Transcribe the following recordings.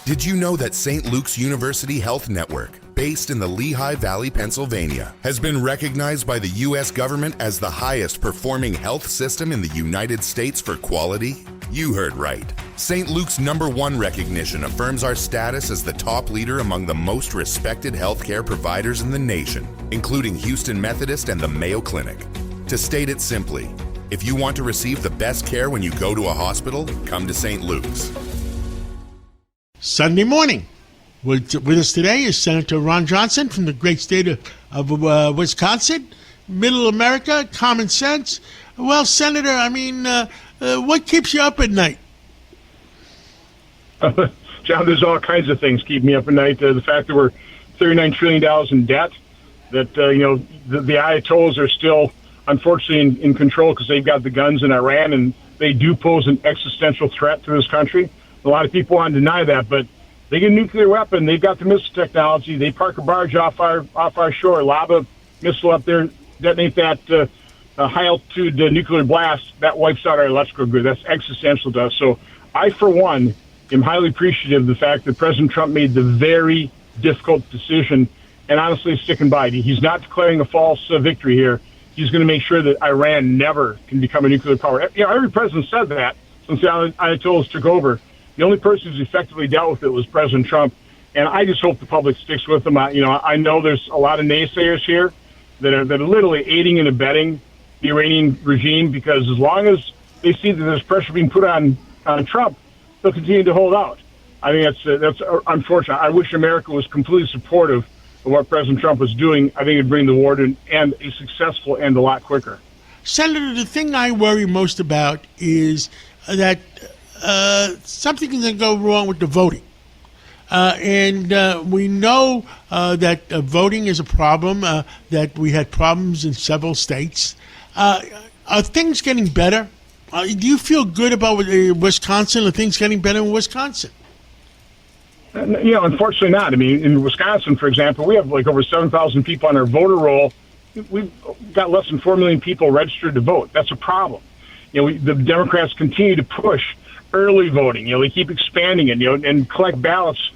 Did you know that St. Luke's University Health Network, based in the Lehigh Valley, Pennsylvania, has been recognized by the U.S. government as the highest performing health system in the United States for quality? You heard right. St. Luke's #1 recognition affirms our status as the top leader among the most respected healthcare providers in the nation, including Houston Methodist and the Mayo Clinic. To state it simply, if you want to receive the best care when you go to a hospital, come to St. Luke's. Sunday morning. With us today is Senator Ron Johnson from the great state of Wisconsin. Middle America, common sense. Well, Senator, I mean, what keeps you up at night? John, there's all kinds of things keep me up at night. The fact that we're $39 trillion in debt, that, the Ayatollahs are still, unfortunately, in control because they've got the guns in Iran, and they do pose an existential threat to this country. A lot of people want to deny that, but they get a nuclear weapon. They've got the missile technology. They park a barge off our shore, lob a missile up there, detonate that high-altitude nuclear blast. That wipes out our electrical grid. That's existential to us. So I, for one, am highly appreciative of the fact that President Trump made the very difficult decision and honestly sticking by it. He's not declaring a false victory here. He's going to make sure that Iran never can become a nuclear power. Every president said that since the Ayatollahs took over. The only person who's effectively dealt with it was President Trump, and I just hope the public sticks with him. I know there's a lot of naysayers here that are literally aiding and abetting the Iranian regime, because as long as they see that there's pressure being put on Trump, they'll continue to hold out. I think that's unfortunate. I wish America was completely supportive of what President Trump was doing. I think it'd bring the war to an end, a successful end, a lot quicker. Senator, the thing I worry most about is that something is going to go wrong with the voting. And we know that voting is a problem, that we had problems in several states. Are things getting better? Do you feel good about Wisconsin? Are things getting better in Wisconsin? Unfortunately not. I mean, in Wisconsin, for example, we have like over 7,000 people on our voter roll. We've got less than 4 million people registered to vote. That's a problem. The Democrats continue to push early voting. They keep expanding it, and collect ballots,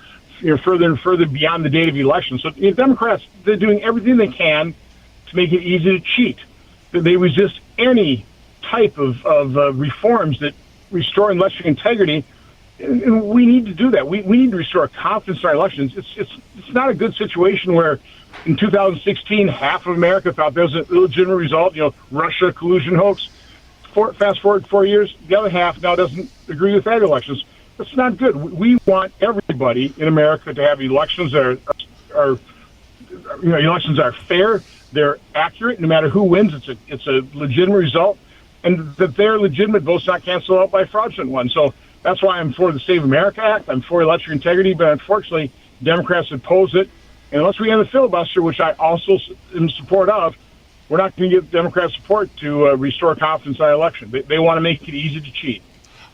further and further beyond the date of election. So Democrats, they're doing everything they can to make it easy to cheat. They resist any type of reforms that restore election integrity, and we need to do that. We need to restore confidence in our elections. It's not a good situation where in 2016 half of America thought there was an illegitimate result, Russia collusion hoax. Fast forward 4 years, the other half now doesn't agree with that elections. That's not good. We want everybody in America to have elections that are elections are fair, they're accurate, no matter who wins. It's a legitimate result, and that their legitimate votes not canceled out by fraudulent ones. So that's why I'm for the Save America Act. I'm for election integrity, but unfortunately, Democrats oppose it. And unless we end the filibuster, which I also am in support of, we're not going to give Democrat support to restore confidence in our election. They want to make it easy to cheat.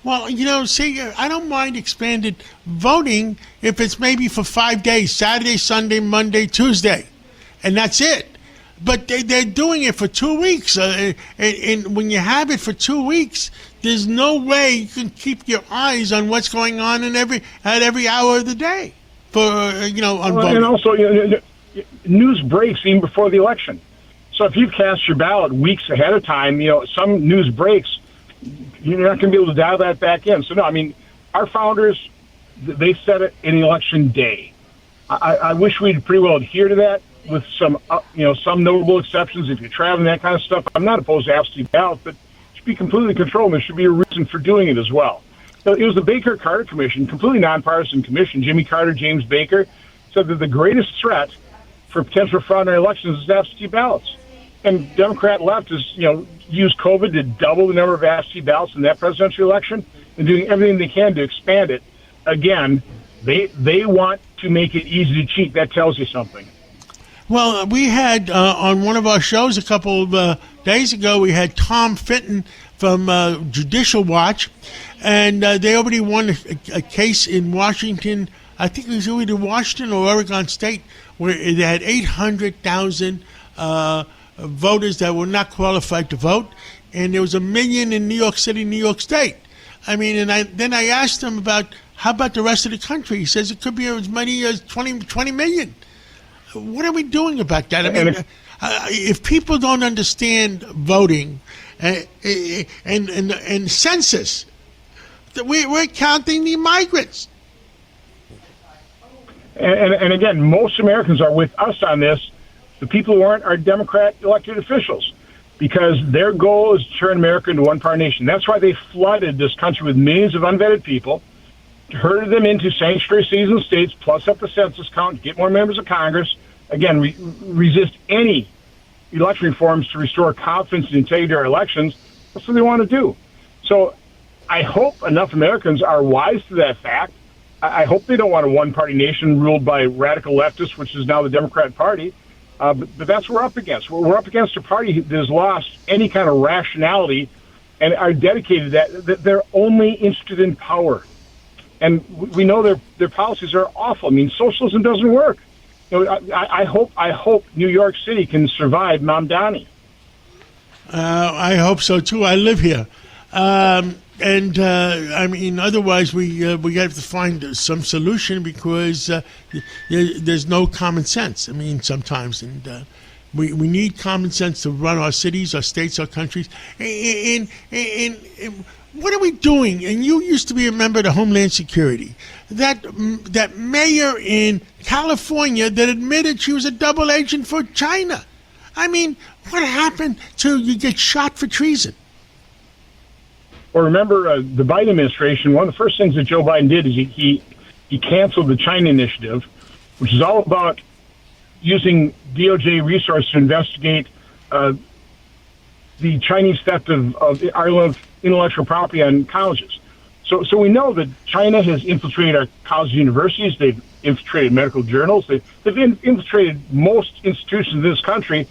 Well, I don't mind expanded voting if it's maybe for 5 days, Saturday, Sunday, Monday, Tuesday, and that's it. But they're doing it for 2 weeks. And when you have it for 2 weeks, there's no way you can keep your eyes on what's going on at every hour of the day on voting. And also, news breaks even before the election. So if you've cast your ballot weeks ahead of time, some news breaks, you're not going to be able to dial that back in. So, no, I mean, our founders, they set it in election day. I wish we'd pretty well adhere to that with some notable exceptions. If you're traveling, that kind of stuff, I'm not opposed to absentee ballot, but it should be completely controlled. There should be a reason for doing it as well. So it was the Baker-Carter Commission, completely nonpartisan commission. Jimmy Carter, James Baker, said that the greatest threat for potential fraud in our elections is absentee ballots. And Democrat left has, used COVID to double the number of absentee ballots in that presidential election and doing everything they can to expand it. Again, they want to make it easy to cheat. That tells you something. Well, we had on one of our shows a couple of days ago, we had Tom Fitton from Judicial Watch, and they already won a case in Washington. I think it was either Washington or Oregon State, where they had 800,000 voters that were not qualified to vote, and there was 1 million in New York City, New York State. I mean, and then I asked them about How about the rest of the country? He says it could be as many as 20 million. What are we doing about that? I mean, if people don't understand voting and census, we're counting the migrants. And again, most Americans are with us on this. The people who aren't are Democrat elected officials, because their goal is to turn America into one-party nation. That's why they flooded this country with millions of unvetted people, herded them into sanctuary cities and states, plus up the census count, get more members of Congress. Again, resist any election reforms to restore confidence and integrity of our elections. That's what they want to do. So I hope enough Americans are wise to that fact. I hope they don't want a one-party nation ruled by radical leftists, which is now the Democrat Party. But that's what we're up against. We're up against a party that has lost any kind of rationality and are dedicated to that they're only interested in power. And we know their policies are awful. I mean, socialism doesn't work. You know, I hope New York City can survive Mamdani. I hope so too. I live here. I mean, otherwise we have to find some solution, because there's no common sense. I mean, sometimes, and we need common sense to run our cities, our states, our countries. And what are we doing? And you used to be a member of the Homeland Security. That mayor in California that admitted she was a double agent for China. I mean, what happened to you get shot for treason? Well, remember, the Biden administration, one of the first things that Joe Biden did is he canceled the China Initiative, which is all about using DOJ resources to investigate the Chinese theft of our intellectual property on colleges. So we know that China has infiltrated our college universities. They've infiltrated medical journals. They've infiltrated most institutions in this country.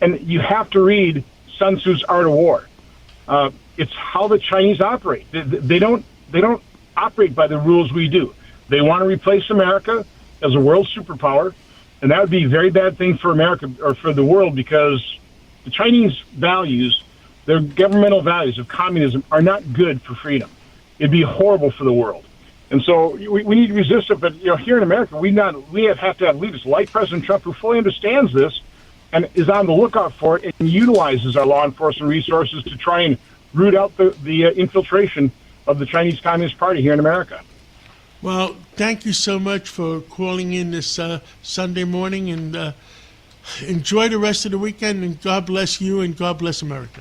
And you have to read Sun Tzu's Art of War. It's how the Chinese operate. They don't operate by the rules we do. They want to replace America as a world superpower, and that would be a very bad thing for America or for the world, because the Chinese values, their governmental values of communism, are not good for freedom. It'd be horrible for the world. And so we need to resist it. But here in America, we have to have leaders like President Trump who fully understands this and is on the lookout for it and utilizes our law enforcement resources to try and root out the infiltration of the Chinese Communist Party here in America. Well, thank you so much for calling in this Sunday morning, and enjoy the rest of the weekend, and God bless you and God bless America.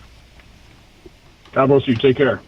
God bless you. Take care.